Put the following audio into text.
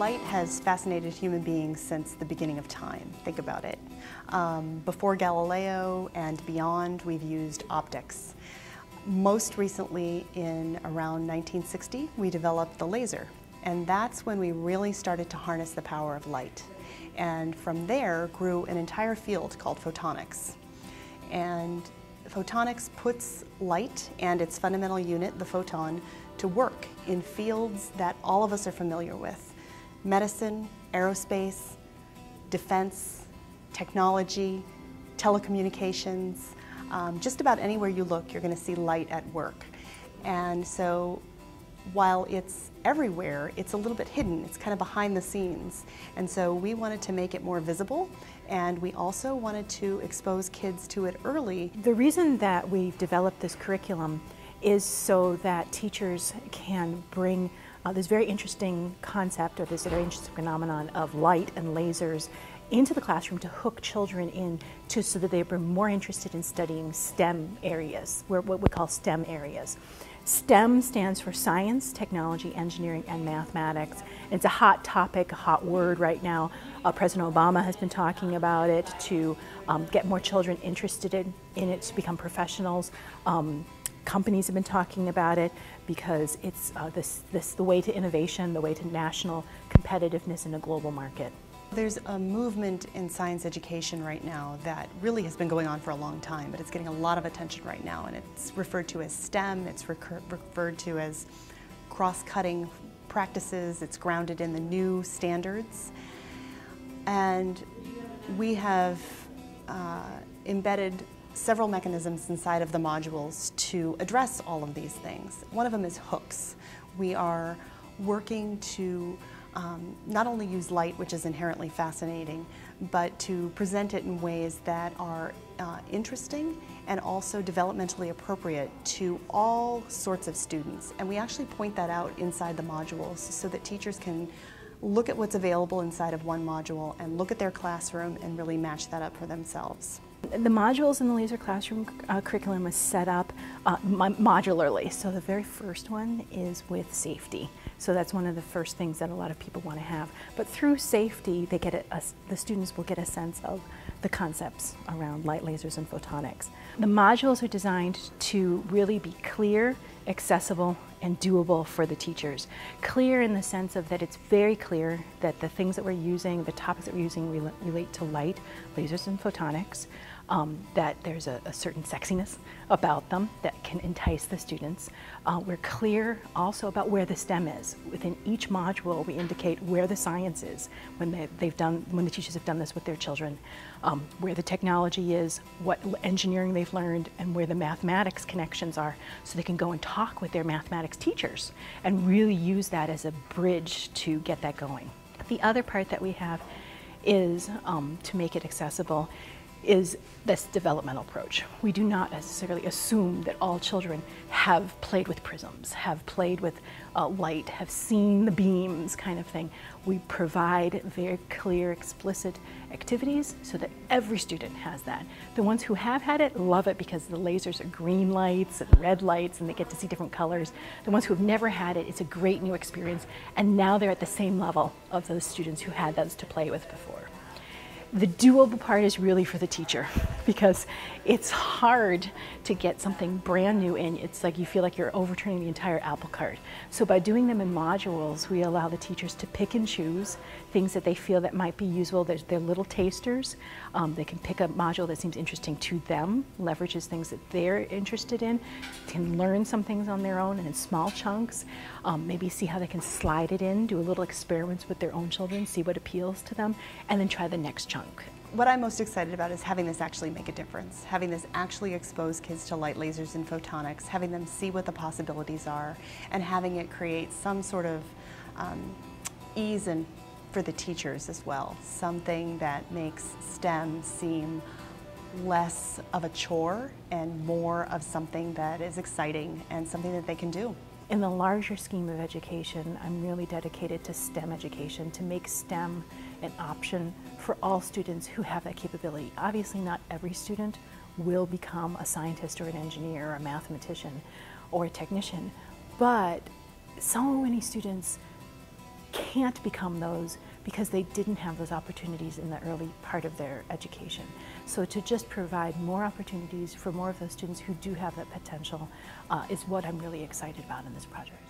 Light has fascinated human beings since the beginning of time. Think about it. Before Galileo and beyond, we've used optics. Most recently, in around 1960, we developed the laser. And that's when we really started to harness the power of light. And from there grew an entire field called photonics. And photonics puts light and its fundamental unit, the photon, to work in fields that all of us are familiar with. Medicine, aerospace, defense, technology, telecommunications. Just about anywhere you look, you're going to see light at work. And so while it's everywhere, it's a little bit hidden. It's kind of behind the scenes. And so we wanted to make it more visible, and we also wanted to expose kids to it early. The reason that we've developed this curriculum is so that teachers can bring this very interesting concept, or this very interesting phenomenon of light and lasers into the classroom to hook children in so that they are more interested in studying STEM areas, what we call STEM areas. STEM stands for science, technology, engineering, and mathematics. It's a hot topic, a hot word right now. President Obama has been talking about it to get more children interested in it, to become professionals. Companies have been talking about it because it's the way to innovation, the way to national competitiveness in a global market. There's a movement in science education right now that really has been going on for a long time, but it's getting a lot of attention right now, and it's referred to as STEM, it's referred to as cross-cutting practices, it's grounded in the new standards. And we have embedded several mechanisms inside of the modules to address all of these things. One of them is hooks. We are working to not only use light, which is inherently fascinating, but to present it in ways that are interesting and also developmentally appropriate to all sorts of students. And we actually point that out inside the modules so that teachers can look at what's available inside of one module and look at their classroom and really match that up for themselves. The modules in the Laser Classroom curriculum is set up modularly. So the very first one is with safety. So that's one of the first things that a lot of people want to have. But through safety, they get the students will get a sense of the concepts around light, lasers, and photonics. The modules are designed to really be clear, accessible, and doable for the teachers. Clear in the sense of that it's very clear that the things that we're using, the topics that we're using relate to light, lasers, and photonics, that there's a certain sexiness about them that can entice the students. We're clear also about where the STEM is. Within each module, we indicate where the science is when the teachers have done this with their children, where the technology is, what engineering they've learned, and where the mathematics connections are, so they can go and talk with their mathematics teachers and really use that as a bridge to get that going. The other part that we have is to make it accessible is this developmental approach. We do not necessarily assume that all children have played with prisms, have played with light, have seen the beams kind of thing. We provide very clear, explicit activities so that every student has that. The ones who have had it love it because the lasers are green lights and red lights and they get to see different colors. The ones who have never had it, it's a great new experience, and now they're at the same level of those students who had those to play with before. The doable part is really for the teacher because it's hard to get something brand new in. It's like you feel like you're overturning the entire apple cart. So by doing them in modules, we allow the teachers to pick and choose things that they feel that might be useful. They're little tasters. They can pick a module that seems interesting to them, leverages things that they're interested in, can learn some things on their own and in small chunks, maybe see how they can slide it in, do a little experiments with their own children, see what appeals to them, and then try the next chunk. What I'm most excited about is having this actually make a difference, having this actually expose kids to light, lasers, and photonics, having them see what the possibilities are, and having it create some sort of ease for the teachers as well, something that makes STEM seem less of a chore and more of something that is exciting and something that they can do. In the larger scheme of education, I'm really dedicated to STEM education, to make STEM an option for all students who have that capability. Obviously, not every student will become a scientist or an engineer or a mathematician or a technician, but so many students can't become those because they didn't have those opportunities in the early part of their education. So to just provide more opportunities for more of those students who do have that potential is what I'm really excited about in this project.